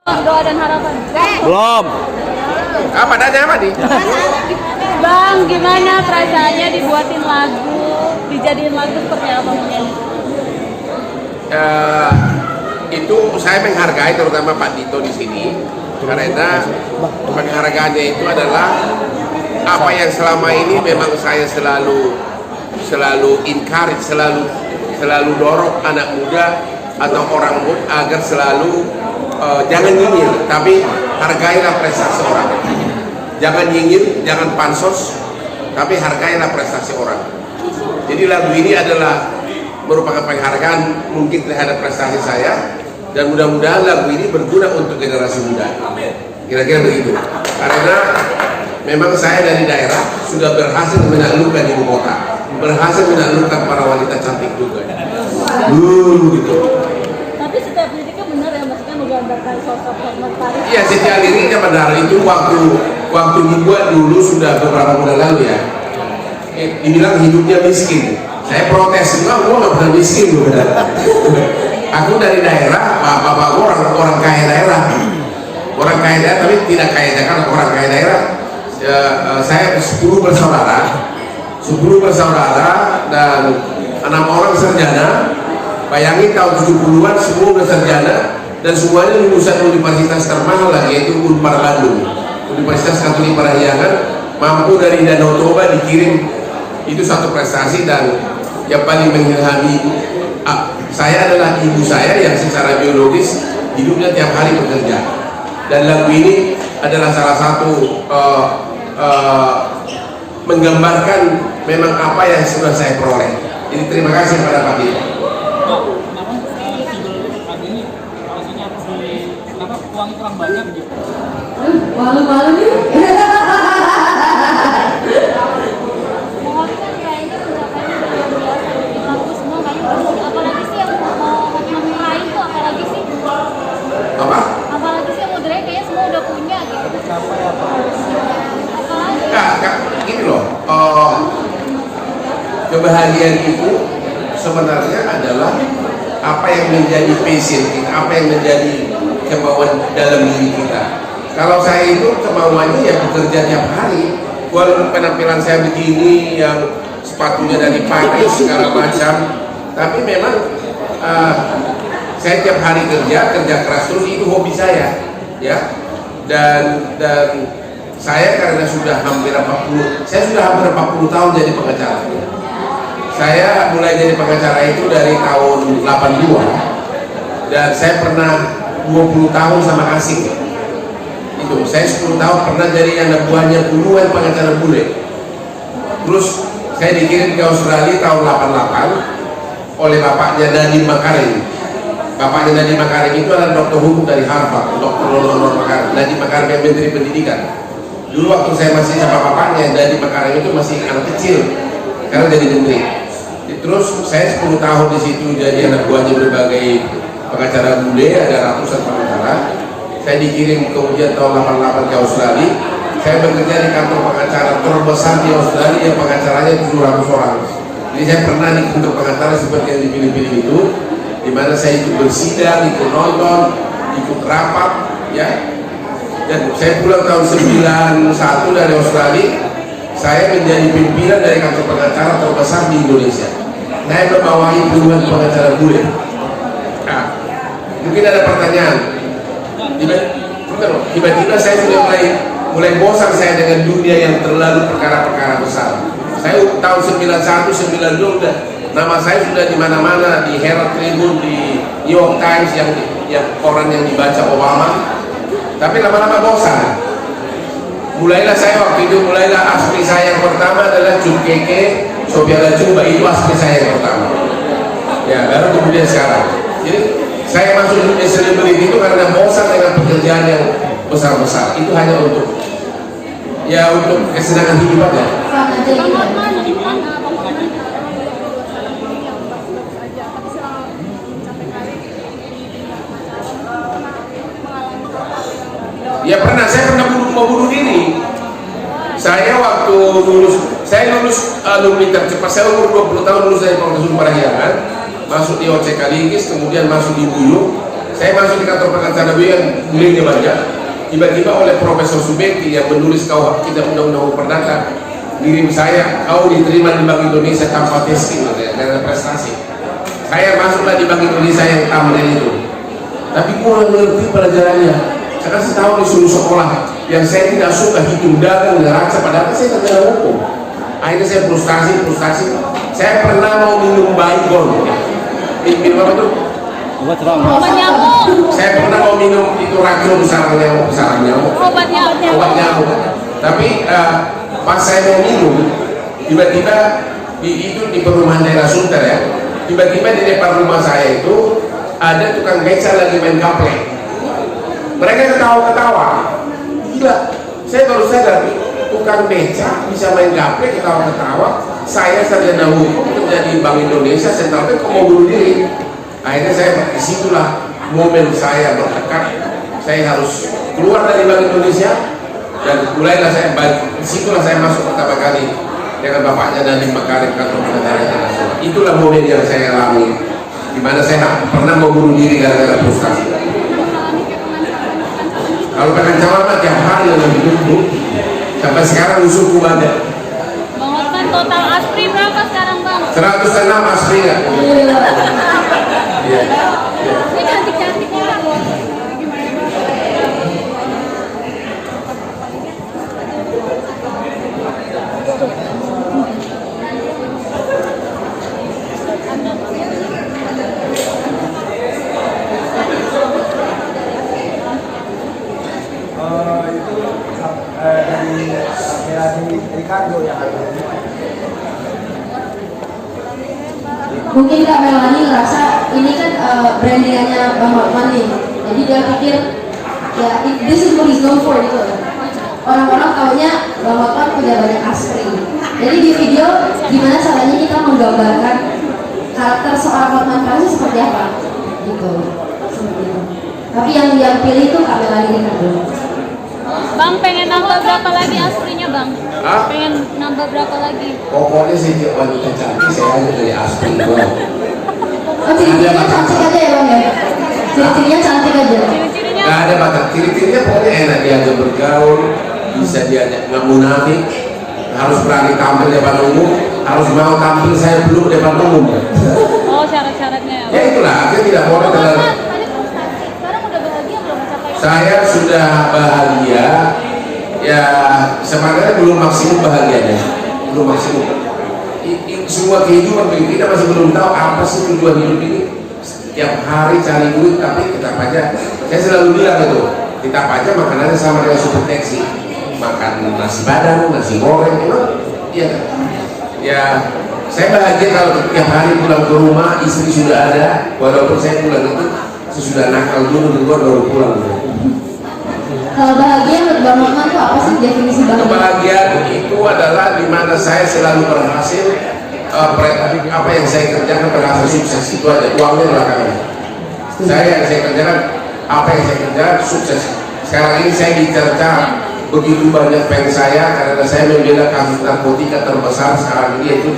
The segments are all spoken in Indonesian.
Doa dan harapan. Belum. Apa nanya apa nih? Bang, gimana perasaannya dibuatin lagu, dijadiin lagu seperti apa mungkin? Itu saya menghargai terutama Pak Dito di sini karena penghargaannya itu adalah apa yang selama ini memang saya selalu encourage, selalu dorong anak muda atau orang muda agar selalu jangan nyinyir, tapi hargailah prestasi orang. Jangan nyinyir, jangan pansos, tapi hargailah prestasi orang. Jadi lagu ini adalah merupakan penghargaan mungkin terhadap prestasi saya, dan mudah-mudahan lagu ini berguna untuk generasi muda. Kira-kira begitu. Karena memang saya dari daerah sudah berhasil menaklukkan ibu kota, berhasil menaklukkan para wanita cantik juga. Gitu. Tapi setiap liriknya benar ya, maksudnya menggambarkan sosok Hotman Paris. Iya, setiap liriknya benar. Itu waktu dibuat dulu sudah beberapa bulan lalu ya. Dibilang hidupnya miskin. Saya protes, enggak, gua nggak pernah miskin loh. Aku dari daerah, bapak orang kaya daerah. Orang kaya daerah, tapi tidak kaya Jakarta, orang kaya daerah. Saya 10 bersaudara dan 6 orang sarjana. Bayangin tahun 70-an semua udah sarjana dan semuanya lulusan universitas termahal lagi, yaitu Unpar Bandung, Universitas Katolik Parahyangan, mampu dari Danau Toba dikirim. Itu satu prestasi, dan yang paling mengilhami saya adalah ibu saya yang secara biologis hidupnya tiap hari bekerja, dan lagu ini adalah salah satu menggambarkan memang apa yang sudah saya peroleh. Jadi terima kasih kepada Pak Dito. Kenapa uangnya kurang banyak gitu? Malu-malu nih. Mohon kan kayaknya ucapannya luar biasa, bikin lagu semua kayaknya bagus. Apalagi sih yang mau Hotman Paris tuh, apalagi sih? Apa? Apalagi sih yang mau Drake kayaknya semua udah punya gitu. Apalagi? Enggak, gini loh. Kebahagiaan itu sebenarnya adalah apa yang menjadi passion kita, apa yang menjadi kemauan dalam diri kita. Kalau saya itu kemauannya ya bekerja tiap hari, walaupun penampilan saya begini, yang sepatunya dari Paris segala macam, tapi memang saya tiap hari kerja keras terus, itu hobi saya, ya. Dan saya karena sudah hampir 40 tahun jadi pengacara. Saya mulai jadi pengacara itu dari tahun 82, dan saya pernah 20 tahun sama asing. Itu saya 10 tahun pernah jadi anak buahnya puluhan pengacara bule. Terus saya dikirim ke Australia tahun 88 oleh bapaknya Nadiem Makarim. Bapaknya Nadiem Makarim itu adalah dokter hukum dari Harvard, Dr. Lolo Makarim. Nadiem Makarim yang Menteri Pendidikan. Dulu waktu saya masih sama bapaknya, Nadiem Makarim itu masih anak kecil, karena jadi menteri. Terus saya 10 tahun di situ jadi anak buahnya berbagai pengacara bule, ada ratusan pengacara. Saya dikirim kemudian tahun 88 ke Australia. Saya bekerja di kantor pengacara terbesar di Australia yang pengacaranya 700 orang. Jadi saya pernah di kantor pengacara seperti yang di Filipina itu, di mana saya ikut bersidang, ikut nonton, ikut rapat, ya. Dan saya pulang tahun 91 dari Australia. Saya menjadi pimpinan dari kantor pengacara terbesar di Indonesia. Saya membawahi puluhan pengacara bule. Nah, mungkin ada pertanyaan. Tiba-tiba saya sudah mulai bosan saya dengan dunia yang terlalu perkara-perkara besar. Saya tahun 91, 92 udah nama saya sudah di mana-mana, di Herald Tribune, di New York Times, yang koran yang dibaca Obama. Tapi lama-lama bosan. Mulailah saya waktu itu, asli saya yang pertama adalah Cut Keke, Sofia Lajuba, itu asli saya yang pertama. Ya, baru kemudian sekarang. Jadi saya masuk dunia selebriti itu karena bosan dengan pekerjaan yang besar-besar. Itu hanya untuk kesenangan hidup aja. Ya pernah, saya pernah mau bunuh diri. Saya waktu saya lulus alumni tercepat, saya umur 20 tahun lulus dari Fakultas Hukum Parahyangan, masuk di OC Kaligis, kemudian masuk di Buyuk. Saya masuk di kantor pengacara yang nilainya banyak. Tiba-tiba oleh Profesor Subeki yang menulis KUH kita undang-undang perdata ngirim saya, kau diterima di Bank Indonesia tanpa testing karena prestasi. Saya masuklah di Bank Indonesia yang tamat itu. Tapi kurang mengerti pelajarannya. Karena setahun disuruh sekolah yang saya tidak suka, hitung dagang neraca, padahal saya kerja hukum. Akhirnya saya frustasi. Saya pernah mau minum baygon. Minum apa itu? Obat nyamuk. Obat nyamuk. Saya pernah mau minum itu racun sarang nyamuk. Obat nyamuk. Tapi pas saya mau minum, tiba-tiba itu di perumahan daerah Sunter ya. Tiba-tiba di depan rumah saya itu ada tukang beca lagi main gaplek. Mereka ketawa-ketawa. Gila, saya baru sadar tukang beca bisa main gaplek ketawa-ketawa. Saya sarjana hukum kerja di Bank Indonesia Sentral Bank, kok mau bunuh diri. Akhirnya saya disitulah momen saya bertekad, saya harus keluar dari Bank Indonesia dan mulailah saya balik. Disitulah saya masuk pertama kali dengan bapaknya Nadiem Makarim kantor pengacara internasional. Itulah momen yang saya alami, di mana saya pernah mau bunuh diri gara-gara frustasi. Kalau pengacara mah tiap hari yang duduk sampai sekarang usulku banyak. Bang Hotman, total aspri berapa sekarang Bang? 106 asli nggak? Iya. Ini cantik-cantiknya Bang. Itu dari Ricardo yang ada. Mungkin Kak Melani ngerasa ini kan brandingannya Bang Hotman nih. Jadi dia pikir ya this is what he's known for gitu. Orang-orang taunya Bang Hotman punya banyak aspri. Jadi di video gimana caranya kita menggambarkan karakter seorang Hotman Paris seperti apa gitu. Seperti itu. Tapi yang pilih itu Kak Melani kan dulu. Bang, pengen nambah berapa lagi asprinya Bang? Hah? Pengen nambah berapa lagi? Pokoknya sih wanita cantik saya hanya dari asli doang. Oh, ciri-cirinya cantik aja ya Bang ya? Ciri-cirinya cantik aja? Ciri-cirinya Nggak ada bakat, ciri-cirinya pokoknya enak diajak bergaul, bisa diajak nggak munafik, harus berani tampil depan umum, harus mau tampil saya belum depan umum. Oh, syarat-syaratnya ya Ya itulah, artinya tidak boleh Bang terlalu. Hotman, tadi frustasi. Sekarang udah bahagia belum mencapai? Saya sudah bahagia, ya sebenarnya belum maksimum bahagianya, belum maksimum. Semua kehidupan begitu, kita masih belum tahu apa sih tujuan hidup ini. Setiap hari cari duit, tapi tetap aja. Saya selalu bilang itu, tetap aja makanannya sama dengan super taxi, makan nasi padang, nasi goreng, ya. Ya, saya bahagia kalau tiap hari pulang ke rumah, istri sudah ada, walaupun saya pulang itu sesudah nakal dulu di luar baru pulang. Kalau bahagia menurut Bang Hotman itu apa sih definisi bahagia? Kebahagiaan itu adalah di mana saya selalu berhasil, apa yang saya kerjakan berhasil sukses, itu aja, uangnya belakangan. Saya kerjakan apa yang saya kerjakan sukses. Sekarang ini saya dicerca begitu banyak fans saya karena saya membela kasus narkotika terbesar sekarang ini, yaitu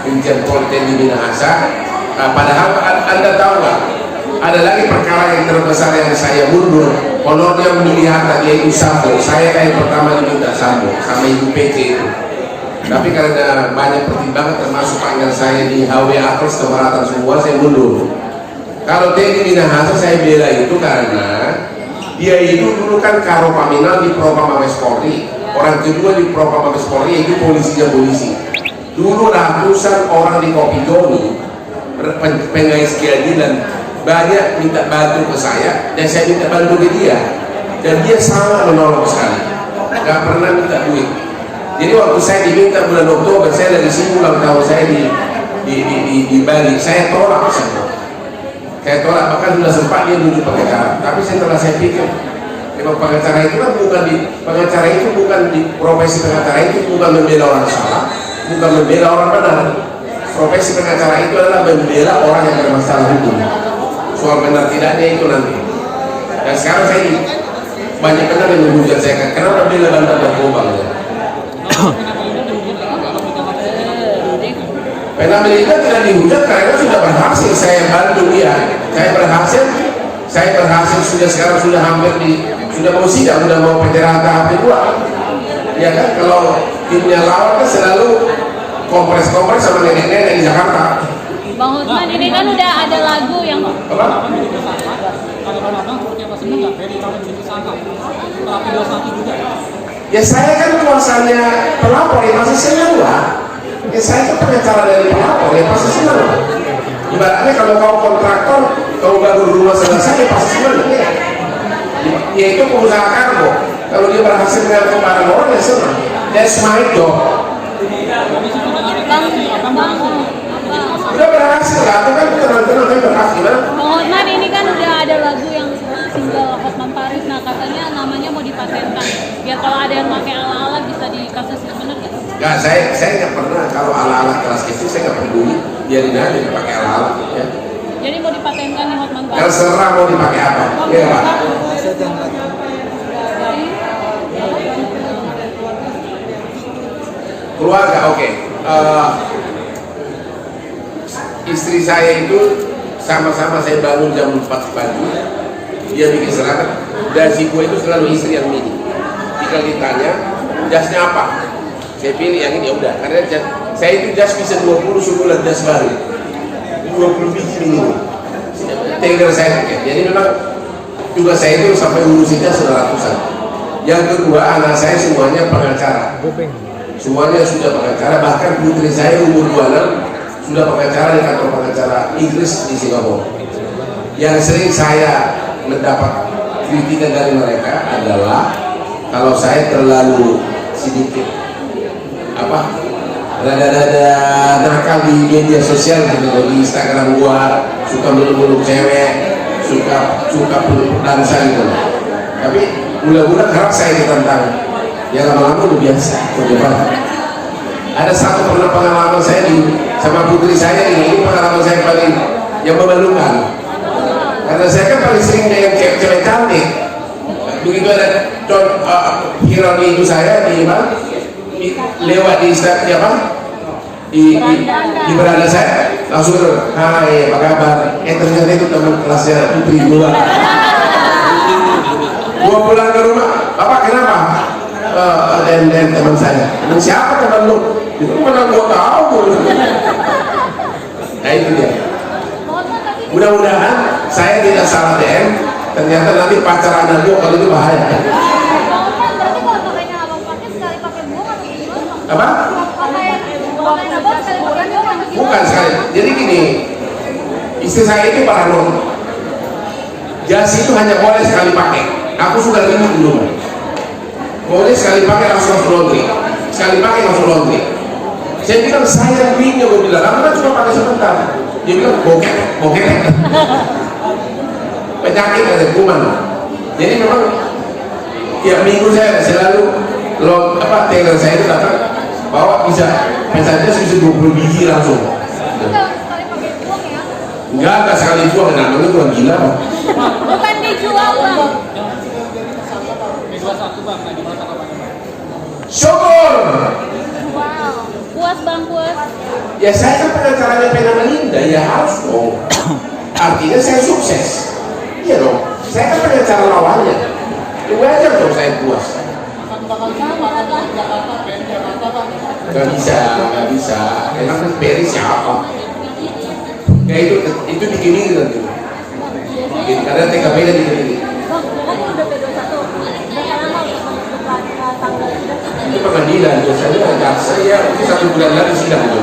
Irjen Pol Teddy Minahasa. Padahal Anda tahu nggak, ada lagi perkara yang terbesar yang saya mundur, honornya miliar tadi itu Sambo. Saya yang pertama diminta Sambo sama Ibu PT itu. Tapi karena banyak pertimbangan termasuk panggilan saya di HWA terus keberatan semua, saya mundur. Kalau Teddy Minahasa saya bela itu karena dia itu dulu kan Karo Paminal di Propam Mabes Polri, orang kedua di Propam Mabes Polri, itu polisinya polisi. Dulu ratusan orang di Kopi Joni, pengais keadilan, banyak minta bantu ke saya dan saya minta bantu ke dia, dan dia sangat menolong sekali, nggak pernah minta duit. Jadi waktu saya diminta bulan Oktober, saya lagi sibuk ulang tahun saya di Bali, saya tolak. Saya tolak, bahkan sudah sempat dia nunjuk pengacara. Tapi setelah saya pikir, memang pengacara itu kan bukan di profesi pengacara itu bukan membela orang salah, bukan membela orang benar. Profesi pengacara itu adalah membela orang yang bermasalah hukum. Soal benar tidaknya itu nanti. Dan sekarang saya banyak benar yang menghujat saya, kenapa bela bantar narkoba? Pena Melita tidak dihujat karena sudah berhasil saya bantu dia. Saya berhasil, Saya berhasil sekarang sudah hampir sudah mau sidang, sudah mau penyerahan tahap kedua. Ya kan, kalau timnya lawan kan selalu kompres-kompres sama nenek-nenek di Jakarta. Bang Hotman, ini kan udah ada lagu yang Apa? Kalau abang seperti apa seneng nggak dari kalau jadi tersangka? Setelah video satu juga. Ya saya kan kuasanya pelapor, ya pasti senang lah. Ya saya kan pengacara dari pelapor, ya pasti senang lah. Ibaratnya kalau kau kontraktor, kau bangun rumah selesai, ya pasti senang ya. Ya itu pengusaha kargo. Kalau dia berhasil dengan barang orang, ya senang. That's my job. Udah berhasil lah, itu kan tenang-tenang kan berhasil kan? Bang Hotman, ini kan udah ada lagu yang single Hotman Paris. Nah katanya namanya mau dipatenkan. Biar kalau ada yang pakai ala-ala bisa dikasus, bener nggak? Nggak, saya nggak pernah kalau ala-ala kelas kecil saya nggak peduli, biarin aja pakai ala-ala. Ya. Jadi mau dipatenkan nih Hotman Paris. Terserah mau dipakai apa, ya Pak. Keluarga, oke. Istri saya itu sama-sama saya bangun jam 4 pagi. Dia bikin sarapan. Dasi kue itu selalu istri yang milih. Jika ditanya, jasnya apa? Saya pilih yang ini, ya udah. Karena saya itu jas bisa 20 sebulan jas baru. 20 biji minimum. Tinggal saya pakai. Jadi memang juga saya itu sampai urusin jas sudah ratusan. Yang kedua, anak saya semuanya pengacara. Semuanya sudah pengacara, bahkan putri saya umur 26 sudah pengacara di kantor pengacara Inggris di Singapura. Yang sering saya mendapat kritikan dari mereka adalah kalau saya terlalu sedikit rada-rada nakal di media sosial gitu, di Instagram gua suka meluk-meluk cewek, suka peluk dansa gitu. Tapi bulan-bulan harap saya ditantang, ya lama-lama udah biasa. Ada satu pengalaman saya sama putri saya ini pengalaman saya paling yang memalukan. Karena saya kan paling sering dengan cewek cantik. Begitu ada viral di itu saya lewat di Instagram di beranda saya langsung hai apa kabar? Ternyata itu teman kelasnya putri gua. Gua pulang ke rumah, bapak kenapa? Dan teman saya, teman siapa teman lu? Itu mana gua tahu. Nah itu dia. Mudah-mudahan saya tidak salah DM. Ternyata nanti pacar anak gua kalau itu bahaya. Bang Hotman, berarti kalau pakainya abang pakai sekali pakai buang atau gimana? Apa? Pakai abang sekali pakai buang atau gimana? Bukan sekali. Jadi gini, istri saya itu paranoid. Jas itu hanya boleh sekali pakai. Aku sudah limit dulu. Boleh sekali pakai langsung laundry. Sekali pakai langsung laundry. Saya bilang saya bingung, gue bilang, kamu kan cuma pakai sebentar. Dia bilang bokeh. Penyakit ada kuman. Jadi memang tiap minggu saya selalu tailor saya itu datang bawa bisa pesanya bisa 20 biji langsung. Sekali pakai buang ya? Enggak sekali buang, namanya kurang gila. Bukan dijual bang. B21 bang, lagi mana apa? Syukur. Wow, puas bang, puas. Ya saya kan pengacaranya Pena Melinda, ya harus dong. Artinya saya sukses. Iya dong, saya kan pengacara lawannya. Itu wajar dong saya puas. Gak bisa. Emang Peri siapa? Ya itu digini nanti. Karena TKP-nya digini. Bang, kan udah P21. Berapa lama untuk tanggal sudah? Itu pengadilan biasanya jaksa ya mungkin 1 bulan lagi sidang itu.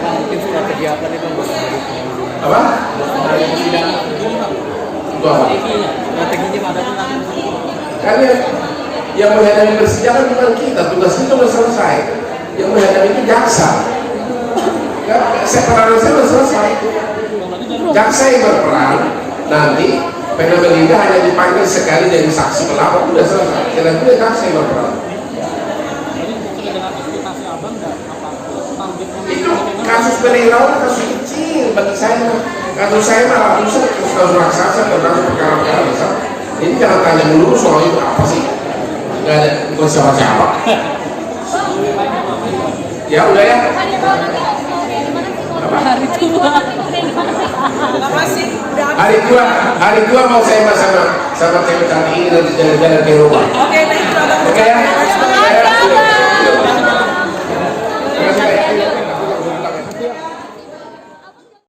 Mungkin strategi apa nih bang? Apa? Itu apa? Strateginya ada menang. Karena yang menghadapi persidangan bukan kita, tugas kita sudah selesai. Yang menghadapi itu jaksa. Ya, separan saya sudah selesai. Jaksa yang berperan nanti Pena Melinda hanya dipanggil sekali jadi saksi pelapor sudah selesai. Karena itu jaksa yang berperan. Itu kasus Berirawan kasus kecil bagi saya. Kasus saya malah ratusan kasus raksasa dan perkara-perkara besar. Ini jangan tanya dulu soal itu apa sih? Nggak ada, bukan siapa-siapa. Ya udah ya. Hari tua nanti mau kayak gimana sih? Hari tua nanti mau kayak gimana sih? Makasih. Udah Hari tua mau saya sama cewek cantik ini nanti jalan-jalan ke rumah. Oke, thank you Abang. Oke ya?